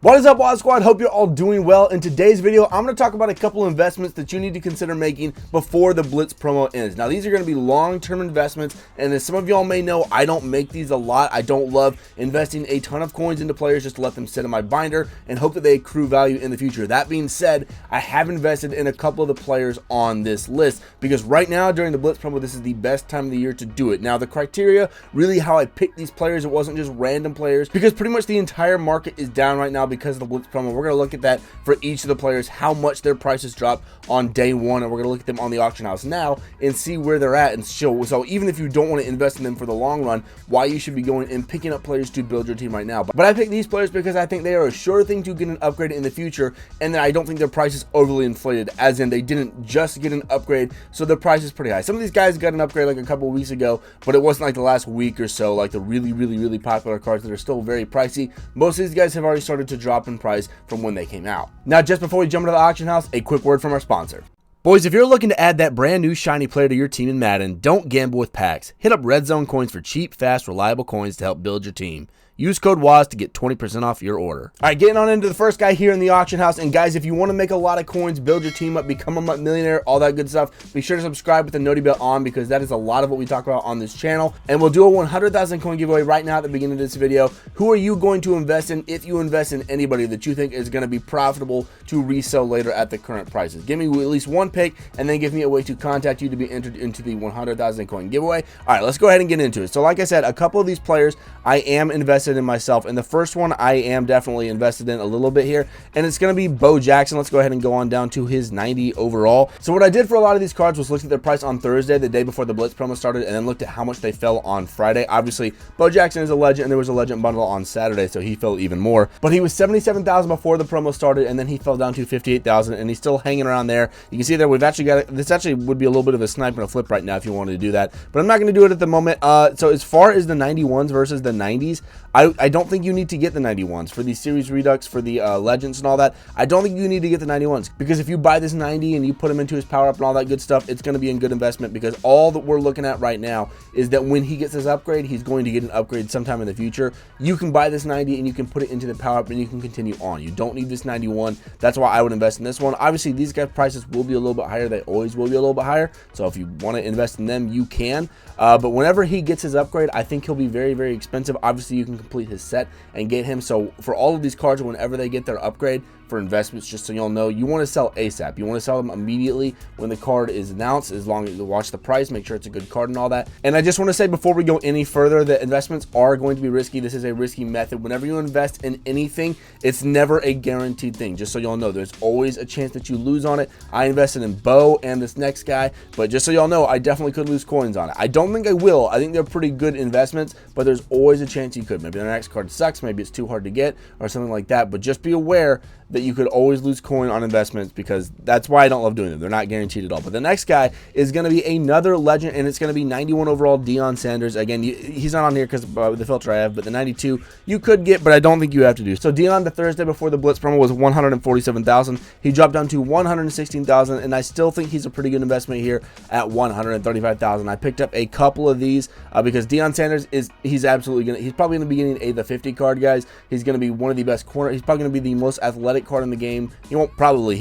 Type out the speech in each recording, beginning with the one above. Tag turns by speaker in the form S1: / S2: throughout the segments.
S1: What is up, Wild Squad? Hope you're all doing well. In today's video, I'm going to talk about a couple of investments that you need to consider making before the Blitz promo ends. Now, these are going to be long-term investments, and as some of y'all may know, I don't make these a lot. I don't love investing a ton of coins into players just to let them sit in my binder and hope that they accrue value in the future. That being said, I have invested in a couple of the players on this list because right now, during the Blitz promo, this is the best time of the year to do it. Now, the criteria, really how I picked these players, it wasn't just random players because pretty much the entire market is down right now because of the Blitz promo. We're going to look at that for each of the players, how much their prices drop on day one, and we're going to look at them on the auction house now and see where they're at and show. So even if you don't want to invest in them for the long run, why you should be going and picking up players to build your team right now. But I picked these players because I think they are a sure thing to get an upgrade in the future, and that I don't think their price is overly inflated, as in they didn't just get an upgrade, so their price is pretty high. Some of these guys got an upgrade like a couple of weeks ago, but it wasn't like the last week or so, like the really popular cards that are still very pricey. Most of these guys have already started to drop in price from when they came out. Now, just before we jump into the auction house, a quick word from our sponsor. Boys, if you're looking to add that brand new shiny player to your team in Madden, don't gamble with packs. Hit up Red Zone Coins for cheap, fast, reliable coins to help build your team. Use code WAZ to get 20% off your order. All right, getting on into the first guy here in the auction house. And guys, if you want to make a lot of coins, build your team up, become a millionaire, all that good stuff, be sure to subscribe with the noti bell on, because that is a lot of what we talk about on this channel. And we'll do a 100,000 coin giveaway right now at the beginning of this video. Who are you going to invest in if you invest in anybody that you think is going to be profitable to resell later at the current prices? Give me at least one pick and then give me a way to contact you to be entered into the 100,000 coin giveaway. All right, let's go ahead and get into it. So like I said, a couple of these players I am invested in myself, and the first one I am definitely invested in a little bit here, and it's going to be Bo Jackson. Let's go ahead and go on down to his 90 overall. So what I did for a lot of these cards was look at their price on Thursday, the day before the Blitz promo started, and then looked at how much they fell on Friday. Obviously, Bo Jackson is a legend, and there was a legend bundle on Saturday, so he fell even more. But he was 77,000 before the promo started, and then he fell down to 58,000, and he's still hanging around there. You can see that we've actually got this. Actually would be a little bit of a snipe and a flip right now if you wanted to do that, but I'm not going to do it at the moment. So as far as the 91s versus the 90s, I don't think you need to get the 91s for these series redux, for the legends and all that. I don't think you need to get the 91s, because if you buy this 90 and you put him into his power up and all that good stuff, it's going to be a good investment, because all that we're looking at right now is that when he gets his upgrade, he's going to get an upgrade sometime in the future. You can buy this 90 and you can put it into the power up and you can continue on. You don't need this 91. That's why I would invest in this one. Obviously, these guys' prices will be a little bit higher. They always will be a little bit higher. So if you want to invest in them, you can. But whenever he gets his upgrade, I think he'll be very expensive. Obviously, you can complete his set and get him. So for all of these cards, whenever they get their upgrade for investments, just so y'all know, you want to sell ASAP. You want to sell them immediately when the card is announced, as long as you watch the price, make sure it's a good card and all that. And I just want to say before we go any further that investments are going to be risky. This is a risky method. Whenever you invest in anything, it's never a guaranteed thing. Just so y'all know, there's always a chance that you lose on it. I invested in Bo and this next guy, but just so y'all know, I definitely could lose coins on it. I don't think I will. I think they're pretty good investments, but there's always a chance you could. Maybe the next card sucks, maybe it's too hard to get or something like that, but just be aware that you could always lose coin on investments, because that's why I don't love doing them. They're not guaranteed at all. But the next guy is going to be another legend, and it's going to be 91 overall Dion Sanders. Again, he's not on here because of the filter I have, but the 92 you could get, but I don't think you have to do. So Dion, the Thursday before the Blitz promo, was 147,000. He dropped down to 116,000, and I still think he's a pretty good investment here at 135,000. I picked up a couple of these because Dion Sanders he's probably going to be getting the 50 card, guys. He's going to be one of the best corner. He's probably going to be the most athletic card in the game. He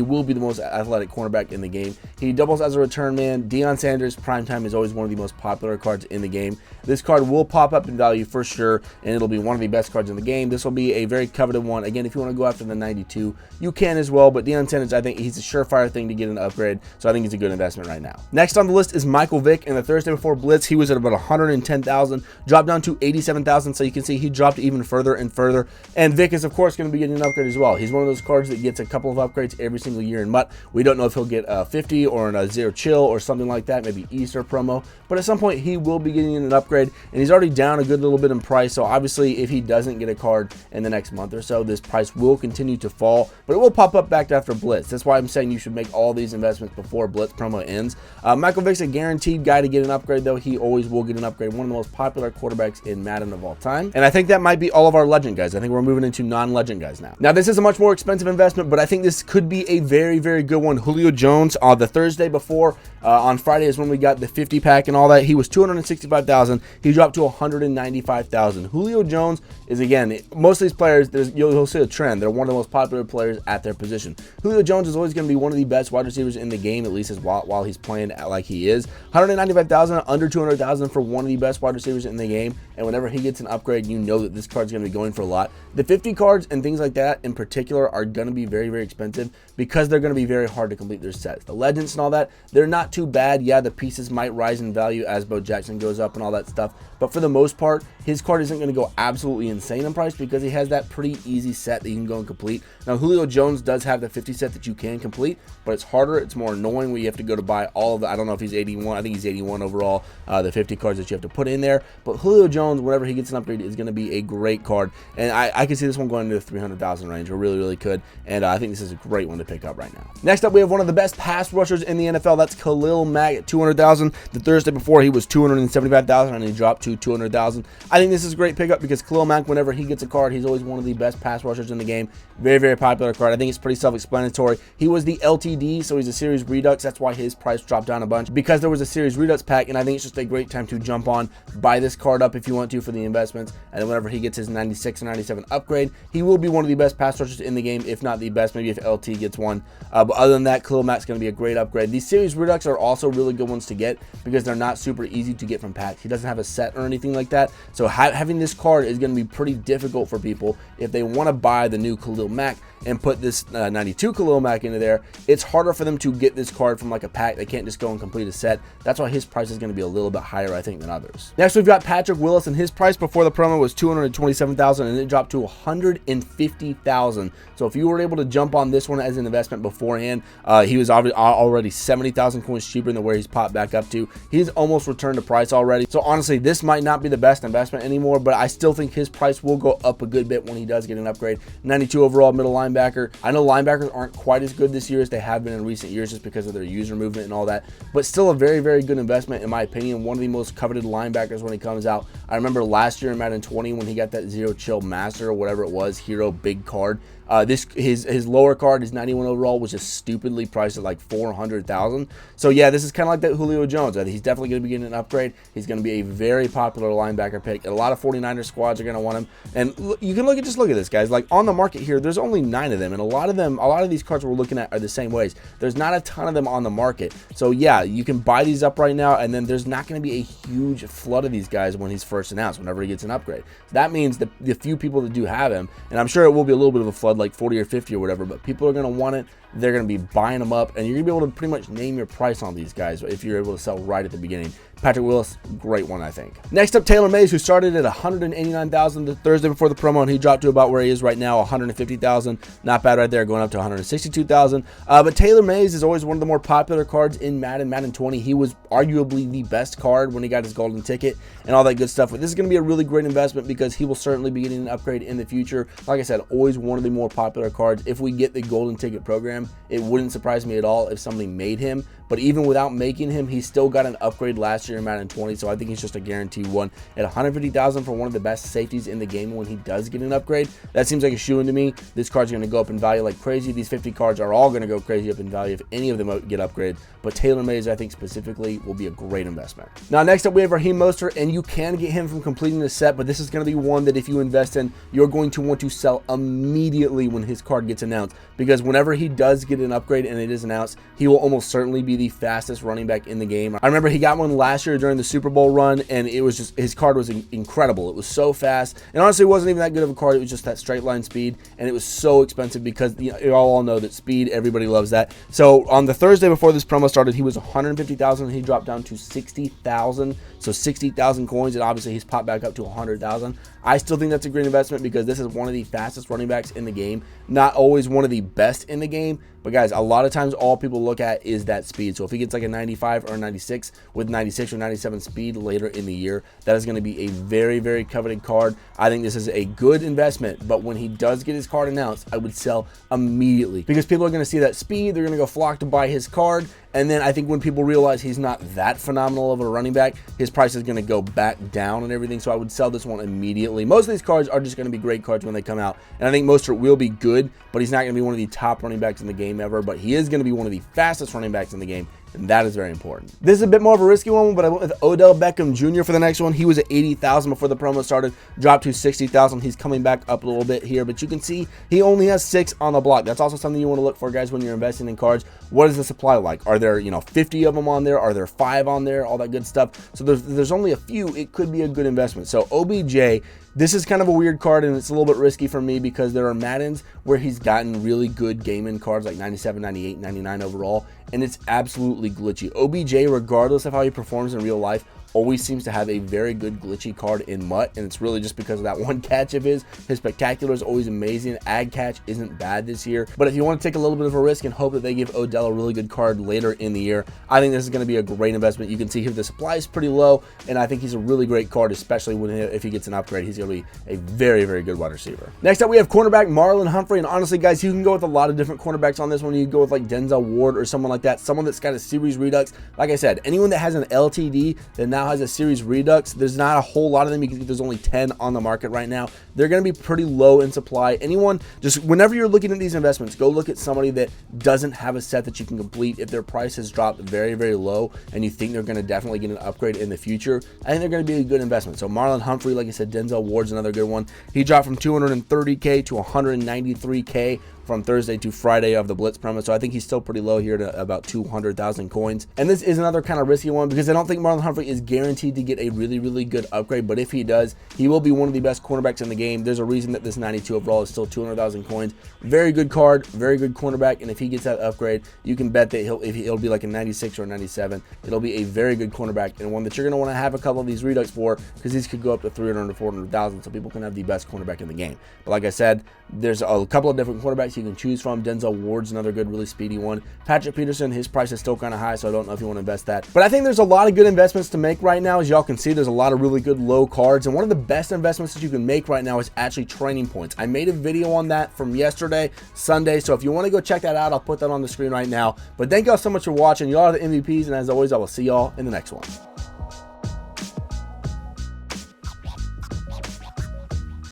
S1: will be the most athletic cornerback in the game. He doubles as a return man. Dion Sanders primetime is always one of the most popular cards in the game. This card will pop up in value for sure, and it'll be one of the best cards in the game. This will be a very coveted one. Again, if you want to go after the 92, you can as well, but Dion Sanders, I think he's a surefire thing to get an upgrade, so I think he's a good investment right now. Next on the list is Michael Vick, and the Thursday before Blitz, he was at about 110,000, dropped down to 87,000, so you can see he dropped even further and further, and Vick is of course going to be getting an upgrade as well. He's one of those cards that gets a couple of upgrades every single year in MUT. We don't know if he'll get a 50 or a 0 chill or something like that, maybe Easter promo, but at some point he will be getting an upgrade, and he's already down a good little bit in price. So obviously if he doesn't get a card in the next month or so, this price will continue to fall, but it will pop up back after Blitz. That's why I'm saying you should make all these investments before Blitz promo ends. Michael Vick's a guaranteed guy to get an upgrade, though. He always will get an upgrade. One of the most popular quarterbacks in Madden of all time, and I think that might be all of our legend guys. I think we're moving into non-legend guys now. Now this is a much more expensive expensive investment, but I think this could be a very, very good one. Julio Jones, the Thursday before, on Friday is when we got the 50 pack and all that. He was 265,000. He dropped to 195,000. Julio Jones is, again, most of these players, you'll see a trend. They're one of the most popular players at their position. Julio Jones is always going to be one of the best wide receivers in the game, at least while he's playing like he is. 195,000, under 200,000 for one of the best wide receivers in the game. And whenever he gets an upgrade, you know that this card's going to be going for a lot. The 50 cards and things like that in particular are going to be very, very expensive because they're going to be very hard to complete their sets. The legends and all that, they're not too bad. Yeah, the pieces might rise in value as Bo Jackson goes up and all that stuff. But for the most part, his card isn't going to go absolutely insane in price because he has that pretty easy set that you can go and complete. Now, Julio Jones does have the 50 set that you can complete, but it's harder. It's more annoying where you have to go to buy all of the, I don't know if he's 81. I think he's 81 overall, the 50 cards that you have to put in there. But Julio Jones, whenever he gets an upgrade, is going to be a great card. And I can see this one going into the 300,000 range. It really, really could. And I think this is a great one to pick up right now. Next up, we have one of the best pass rushers in the NFL. That's Khalil Mack at 200,000. The Thursday before, he was 275,000 and he dropped to 200,000. I think this is a great pickup because Khalil Mack, whenever he gets a card, he's always one of the best pass rushers in the game. Very, very popular card. I think it's pretty self-explanatory. He was the LTD, so he's a Series Redux. That's why his price dropped down a bunch, because there was a Series Redux pack, and I think it's just a great time to jump on, buy this card up if you want to for the investments, and then whenever he gets his 96 or 97 upgrade, he will be one of the best pass rushers in the game, if not the best, maybe if LT gets one. But other than that, Khalil Mack's going to be a great upgrade. These Series Redux are also really good ones to get because they're not super easy to get from packs. He doesn't have a set or anything like that, so having this card is going to be pretty difficult for people if they want to buy the new Khalil Mack and put this 92 Khalil Mack into there. It's harder for them to get this card from like a pack. They can't just go and complete a set. That's why his price is going to be a little bit higher, I think, than others. Next, we've got Patrick Willis, and his price before the promo was 227,000 and it dropped to 150,000. So if you were able to jump on this one as an investment beforehand, he was already 70,000 coins cheaper than where he's popped back up to. He's almost returned to price already. So honestly, this might not be the best investment anymore, but I still think his price will go up a good bit when he does get an upgrade. 92 overall middle linebacker. I know linebackers aren't quite as good this year as they have been in recent years just because of their user movement and all that, but still a very, very good investment in my opinion. One of the most coveted linebackers when he comes out. I remember last year in Madden 20 when he got that Zero Chill Master or whatever it was, hero big card. His lower card, his 91 overall, was just stupidly priced at like 400,000. So yeah, this is kind of like that Julio Jones. I think he's definitely going to be getting an upgrade. He's going to be a very popular linebacker pick. A lot of 49er squads are going to want him. And you can just look at this, guys. Like on the market here, there's only 9 of them, and a lot of these cards we're looking at are the same ways. There's not a ton of them on the market. So yeah, you can buy these up right now, and then there's not going to be a huge flood of these guys when he's first announced, whenever he gets an upgrade. So that means that the few people that do have him, and I'm sure it will be a little bit of a flood, like 40 or 50 or whatever, but people are going to want it. They're going to be buying them up, and you're going to be able to pretty much name your price on these guys if you're able to sell right at the beginning. Patrick Willis, great one, I think. Next up, Taylor Mays, who started at 189,000 the Thursday before the promo, and he dropped to about where he is right now, 150,000. Not bad right there, going up to 162,000. But Taylor Mays is always one of the more popular cards in Madden 20. He was arguably the best card when he got his golden ticket and all that good stuff. But this is going to be a really great investment because he will certainly be getting an upgrade in the future. Like I said, always one of the more popular cards. If we get the golden ticket program, it wouldn't surprise me at all if somebody made him. But even without making him, he still got an upgrade last year in Madden 20, so I think he's just a guaranteed one. At 150,000 for one of the best safeties in the game when he does get an upgrade, that seems like a shoe-in to me. This card's going to go up in value like crazy. These 50 cards are all going to go crazy up in value if any of them get upgraded. But Taylor Mays, I think specifically, will be a great investment. Now, next up, we have Raheem Mostert, and you can get him from completing the set, but this is going to be one that if you invest in, you're going to want to sell immediately when his card gets announced, because whenever he does get an upgrade and it is announced, he will almost certainly be the fastest running back in the game. I remember he got one last year during the Super Bowl run, and it was just, his card was incredible. It was so fast, and honestly, it wasn't even that good of a card. It was just that straight line speed, and it was so expensive because you all know that speed, everybody loves that. So on the Thursday before this promo started, he was 150,000, and he dropped down to 60,000. So 60,000 coins, and obviously he's popped back up to 100,000. I still think that's a great investment because this is one of the fastest running backs in the game. Not always one of the best in the game, but guys, a lot of times all people look at is that speed. So if he gets like a 95 or a 96 with 96 or 97 speed later in the year, that is going to be a very, very coveted card. I think this is a good investment, but when he does get his card announced, I would sell immediately because people are going to see that speed. They're going to go flock to buy his card, And then I think when people realize he's not that phenomenal of a running back, his price is going to go back down and everything. So I would sell this one immediately. Most of these cards are just going to be great cards when they come out. And I think Mostert will be good, but he's not going to be one of the top running backs in the game ever. But he is going to be one of the fastest running backs in the game. And that is very important. This is a bit more of a risky one, but I went with Odell Beckham Jr. for the next one. He was at 80,000 before the promo started, dropped to 60,000. He's coming back up a little bit here, but you can see he only has 6 on the block. That's also something you want to look for, guys, when you're investing in cards. What is the supply like? Are there, 50 of them on there? Are there 5 on there? All that good stuff. So there's only a few. It could be a good investment. So OBJ, this is kind of a weird card, and it's a little bit risky for me because there are Maddens where he's gotten really good game-in cards like 97, 98, 99 overall, and it's absolutely glitchy. OBJ, regardless of how he performs in real life, always seems to have a very good glitchy card in MUT, and it's really just because of that one catch of his. His spectacular is always amazing. Ag catch isn't bad this year, but if you want to take a little bit of a risk and hope that they give Odell a really good card later in the year, I think this is going to be a great investment. You can see here the supply is pretty low, and I think he's a really great card, especially if he gets an upgrade. He's going to be a very, very good wide receiver. Next up, we have cornerback Marlon Humphrey, and honestly, guys, you can go with a lot of different cornerbacks on this one. You can go with like Denzel Ward or someone like that, someone that's got a series redux. Like I said, anyone that has an LTD that now has a series redux, there's not a whole lot of them. There's only 10 on the market right now. They're going to be pretty low in supply. Anyone, just whenever you're looking at these investments, go look at somebody that doesn't have a set that you can complete. If their price has dropped very, very low and you think they're going to definitely get an upgrade in the future, I think they're going to be a good investment. So Marlon Humphrey, like I said, Denzel Ward's another good one. He dropped from 230K to 193K from Thursday to Friday of the Blitz promo, so I think he's still pretty low here to about 200,000 coins. And this is another kind of risky one because I don't think Marlon Humphrey is guaranteed to get a really, really good upgrade, but if he does, he will be one of the best cornerbacks in the game. There's a reason that this 92 overall is still 200,000 coins. Very good card, very good cornerback, and if he gets that upgrade, you can bet that he'll be like a 96 or a 97. It'll be a very good cornerback and one that you're going to want to have a couple of these redux for because these could go up to 300 to 400,000, so people can have the best cornerback in the game. But like I said, there's a couple of different cornerbacks you can choose from. Denzel Ward's another good, really speedy one. Patrick Peterson, his price is still kind of high, so I don't know if you want to invest that. But I think there's a lot of good investments to make right now. As y'all can see, there's a lot of really good low cards, and one of the best investments that you can make right now is actually training points. I made a video on that from yesterday, Sunday, so if you want to go check that out, I'll put that on the screen right now. But thank y'all so much for watching. Y'all are the MVPs, and as always, I will see y'all in the next one.